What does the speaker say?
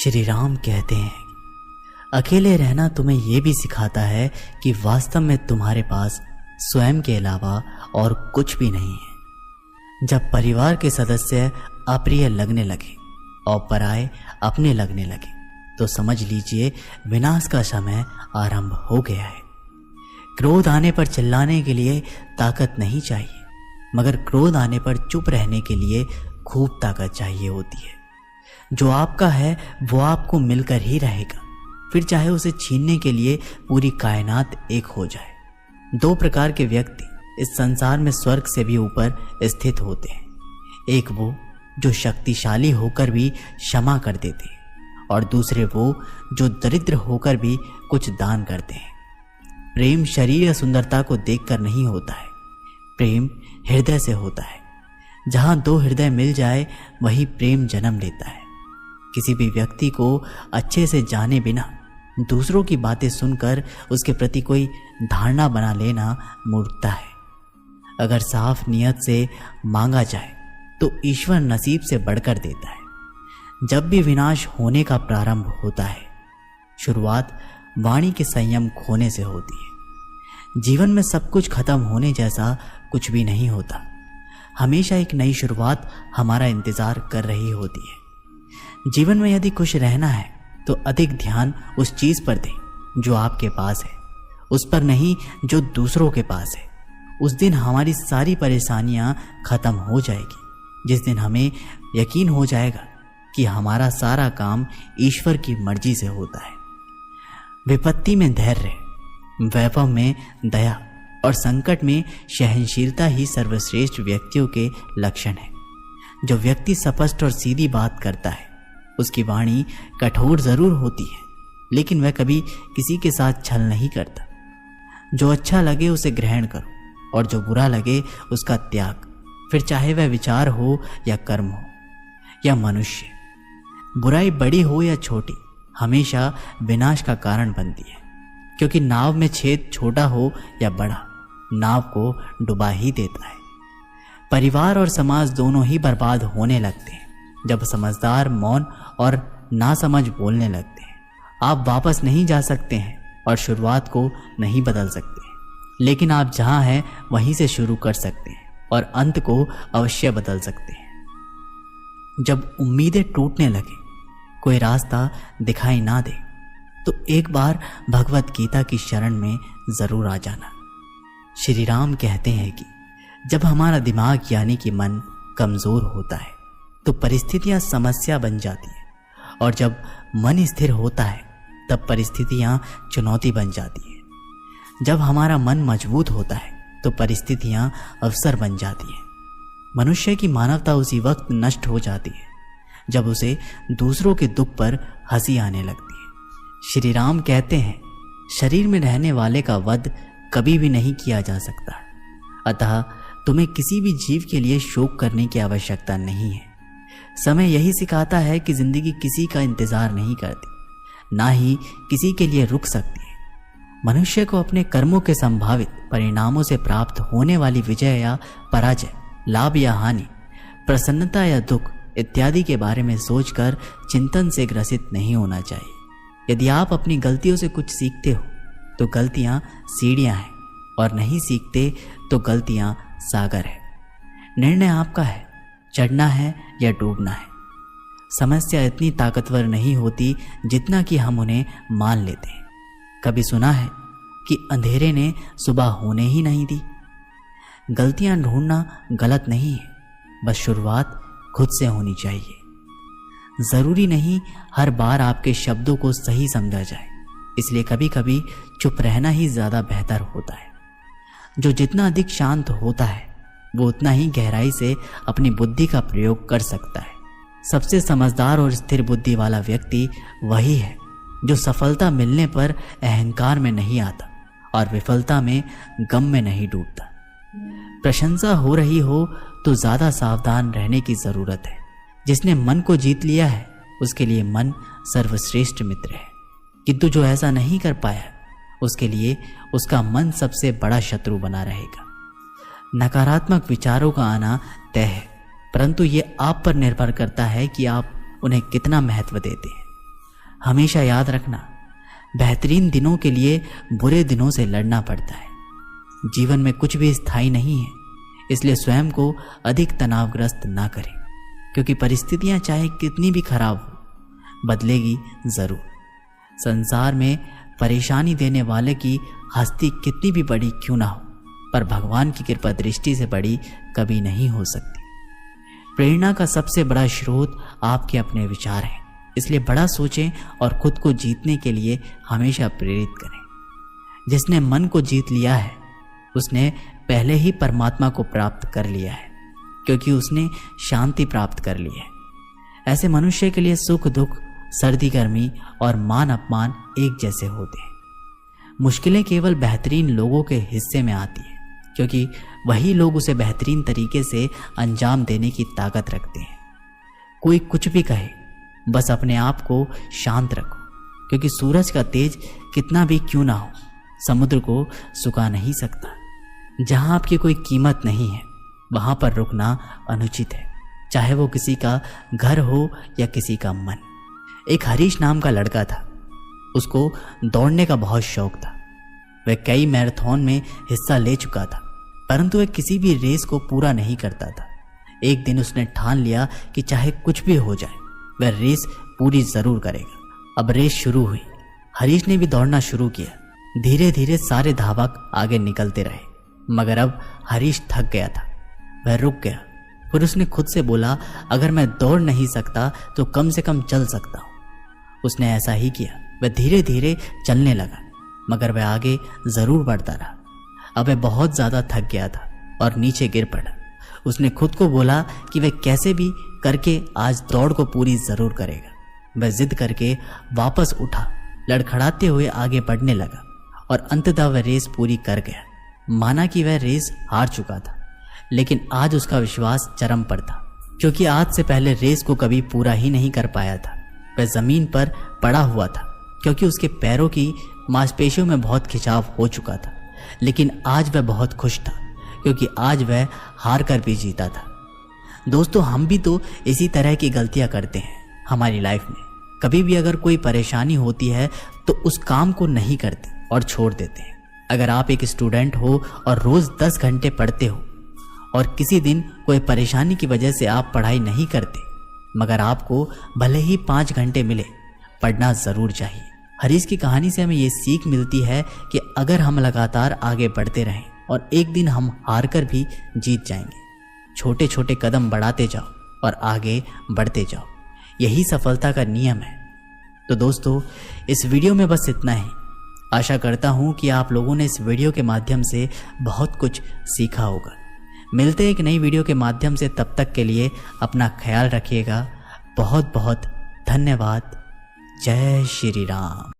श्री राम कहते हैं, अकेले रहना तुम्हें यह भी सिखाता है कि वास्तव में तुम्हारे पास स्वयं के अलावा और कुछ भी नहीं है। जब परिवार के सदस्य अप्रिय लगने लगे और पराये अपने लगने लगे तो समझ लीजिए विनाश का समय आरंभ हो गया है। क्रोध आने पर चिल्लाने के लिए ताकत नहीं चाहिए, मगर क्रोध आने पर चुप रहने के लिए खूब ताकत चाहिए होती है। जो आपका है वो आपको मिलकर ही रहेगा, फिर चाहे उसे छीनने के लिए पूरी कायनात एक हो जाए। दो प्रकार के व्यक्ति इस संसार में स्वर्ग से भी ऊपर स्थित होते हैं। एक वो जो शक्तिशाली होकर भी क्षमा कर देते हैं और दूसरे वो जो दरिद्र होकर भी कुछ दान करते हैं। प्रेम शरीर या सुंदरता को देखकर नहीं होता है, प्रेम हृदय से होता है। जहां दो हृदय मिल जाए वही प्रेम जन्म लेता है। किसी भी व्यक्ति को अच्छे से जाने बिना दूसरों की बातें सुनकर उसके प्रति कोई धारणा बना लेना मूर्खता है। अगर साफ नियत से मांगा जाए तो ईश्वर नसीब से बढ़कर देता है। जब भी विनाश होने का प्रारंभ होता है, शुरुआत वाणी के संयम खोने से होती है। जीवन में सब कुछ खत्म होने जैसा कुछ भी नहीं होता। हमेशा एक नई शुरुआत हमारा इंतजार कर रही होती है। जीवन में यदि खुश रहना है तो अधिक ध्यान उस चीज पर दें जो आपके पास है, उस पर नहीं जो दूसरों के पास है। उस दिन हमारी सारी परेशानियां खत्म हो जाएगी, जिस दिन हमें यकीन हो जाएगा कि हमारा सारा काम ईश्वर की मर्जी से होता है। विपत्ति में धैर्य, वैभव में दया और संकट में सहनशीलता ही सर्वश्रेष्ठ व्यक्तियों के लक्षण है। जो व्यक्ति स्पष्ट और सीधी बात करता है उसकी वाणी कठोर जरूर होती है, लेकिन वह कभी किसी के साथ छल नहीं करता। जो अच्छा लगे उसे ग्रहण करो और जो बुरा लगे उसका त्याग, फिर चाहे वह विचार हो या कर्म हो या मनुष्य। बुराई बड़ी हो या छोटी हमेशा विनाश का कारण बनती है, क्योंकि नाव में छेद छोटा हो या बड़ा नाव को डुबा ही देता है। परिवार और समाज दोनों ही बर्बाद होने लगते हैं जब समझदार मौन और नासमझ बोलने लगते हैं। आप वापस नहीं जा सकते हैं और शुरुआत को नहीं बदल सकते, लेकिन आप जहां हैं वहीं से शुरू कर सकते हैं और अंत को अवश्य बदल सकते हैं। जब उम्मीदें टूटने लगे, कोई रास्ता दिखाई ना दे, तो एक बार भगवत गीता की शरण में जरूर आ जाना। श्री राम कहते हैं कि जब हमारा दिमाग यानी कि मन कमजोर होता है तो परिस्थितियां समस्या बन जाती है, और जब मन स्थिर होता है तब परिस्थितियां चुनौती बन जाती है। जब हमारा मन मजबूत होता है तो परिस्थितियां अवसर बन जाती हैं। मनुष्य की मानवता उसी वक्त नष्ट हो जाती है जब उसे दूसरों के दुख पर हंसी आने लगती है। श्री राम कहते हैं, शरीर में रहने वाले का वध कभी भी नहीं किया जा सकता, अतः तुम्हें किसी भी जीव के लिए शोक करने की आवश्यकता नहीं है। समय यही सिखाता है कि जिंदगी किसी का इंतजार नहीं करती, ना ही किसी के लिए रुक सकती है। मनुष्य को अपने कर्मों के संभावित परिणामों से प्राप्त होने वाली विजय या पराजय, लाभ या हानि, प्रसन्नता या दुख इत्यादि के बारे में सोचकर चिंतन से ग्रसित नहीं होना चाहिए। यदि आप अपनी गलतियों से कुछ सीखते हो तो गलतियां सीढ़ियां हैं, और नहीं सीखते तो गलतियां सागर है। निर्णय आपका है, चढ़ना है या डूबना है। समस्या इतनी ताकतवर नहीं होती जितना कि हम उन्हें मान लेते हैं। कभी सुना है कि अंधेरे ने सुबह होने ही नहीं दी। गलतियां ढूंढना गलत नहीं है, बस शुरुआत खुद से होनी चाहिए। जरूरी नहीं हर बार आपके शब्दों को सही समझा जाए, इसलिए कभी कभी चुप रहना ही ज्यादा बेहतर होता है। जो जितना अधिक शांत होता है वो उतना ही गहराई से अपनी बुद्धि का प्रयोग कर सकता है। सबसे समझदार और स्थिर बुद्धि वाला व्यक्ति वही है जो सफलता मिलने पर अहंकार में नहीं आता और विफलता में गम में नहीं डूबता। प्रशंसा हो रही हो तो ज्यादा सावधान रहने की जरूरत है। जिसने मन को जीत लिया है उसके लिए मन सर्वश्रेष्ठ मित्र है, किंतु जो ऐसा नहीं कर पाया उसके लिए उसका मन सबसे बड़ा शत्रु बना रहेगा। नकारात्मक विचारों का आना तय है, परंतु ये आप पर निर्भर करता है कि आप उन्हें कितना महत्व देते हैं। हमेशा याद रखना, बेहतरीन दिनों के लिए बुरे दिनों से लड़ना पड़ता है। जीवन में कुछ भी स्थायी नहीं है, इसलिए स्वयं को अधिक तनावग्रस्त ना करें, क्योंकि परिस्थितियां चाहे कितनी भी खराब हो, बदलेगी जरूर। संसार में परेशानी देने वाले की हस्ती कितनी भी बड़ी क्यों ना हो, पर भगवान की कृपा दृष्टि से बड़ी कभी नहीं हो सकती। प्रेरणा का सबसे बड़ा स्रोत आपके अपने विचार हैं, इसलिए बड़ा सोचें और खुद को जीतने के लिए हमेशा प्रेरित करें। जिसने मन को जीत लिया है उसने पहले ही परमात्मा को प्राप्त कर लिया है, क्योंकि उसने शांति प्राप्त कर ली है। ऐसे मनुष्य के लिए सुख दुख, सर्दी गर्मी और मान अपमान एक जैसे होते हैं। मुश्किलें केवल बेहतरीन लोगों के हिस्से में आती है, क्योंकि वही लोग उसे बेहतरीन तरीके से अंजाम देने की ताकत रखते हैं। कोई कुछ भी कहे, बस अपने आप को शांत रखो, क्योंकि सूरज का तेज कितना भी क्यों ना हो, समुद्र को सुखा नहीं सकता। जहां आपकी कोई कीमत नहीं है वहां पर रुकना अनुचित है, चाहे वो किसी का घर हो या किसी का मन। एक हरीश नाम का लड़का था, उसको दौड़ने का बहुत शौक था। वह कई मैराथन में हिस्सा ले चुका था, परंतु वह किसी भी रेस को पूरा नहीं करता था। एक दिन उसने ठान लिया कि चाहे कुछ भी हो जाए वह रेस पूरी जरूर करेगा। अब रेस शुरू हुई, हरीश ने भी दौड़ना शुरू किया। धीरे धीरे सारे धावक आगे निकलते रहे, मगर अब हरीश थक गया था, वह रुक गया। फिर उसने खुद से बोला, अगर मैं दौड़ नहीं सकता तो कम से कम चल सकता हूँ। उसने ऐसा ही किया, वह धीरे धीरे चलने लगा, मगर वह आगे जरूर बढ़ता रहा। अब वह बहुत ज्यादा थक गया था और नीचे गिर पड़ा। उसने खुद को बोला कि वह कैसे भी करके आज दौड़ को पूरी जरूर करेगा। वह जिद करके वापस उठा, लड़खड़ाते हुए आगे बढ़ने लगा और अंततः वह रेस पूरी कर गया। माना कि वह रेस हार चुका था, लेकिन आज उसका विश्वास चरम पर था, क्योंकि आज से पहले रेस को कभी पूरा ही नहीं कर पाया था। वह जमीन पर पड़ा हुआ था, क्योंकि उसके पैरों की मांसपेशियों में बहुत खिंचाव हो चुका था। लेकिन आज वह बहुत खुश था, क्योंकि आज वह हार कर भी जीता था। दोस्तों, हम भी तो इसी तरह की गलतियां करते हैं हमारी लाइफ में। कभी भी अगर कोई परेशानी होती है तो उस काम को नहीं करते और छोड़ देते हैं। अगर आप एक स्टूडेंट हो और रोज 10 घंटे पढ़ते हो और किसी दिन कोई परेशानी की वजह से आप पढ़ाई नहीं करते, मगर आपको भले ही 5 घंटे मिले, पढ़ना जरूर चाहिए। हरीश की कहानी से हमें ये सीख मिलती है कि अगर हम लगातार आगे बढ़ते रहें और एक दिन हम हार कर भी जीत जाएंगे। छोटे छोटे कदम बढ़ाते जाओ और आगे बढ़ते जाओ, यही सफलता का नियम है। तो दोस्तों, इस वीडियो में बस इतना ही। आशा करता हूँ कि आप लोगों ने इस वीडियो के माध्यम से बहुत कुछ सीखा होगा। मिलते हैं एक नई वीडियो के माध्यम से, तब तक के लिए अपना ख्याल रखिएगा। बहुत बहुत धन्यवाद। जय श्री राम।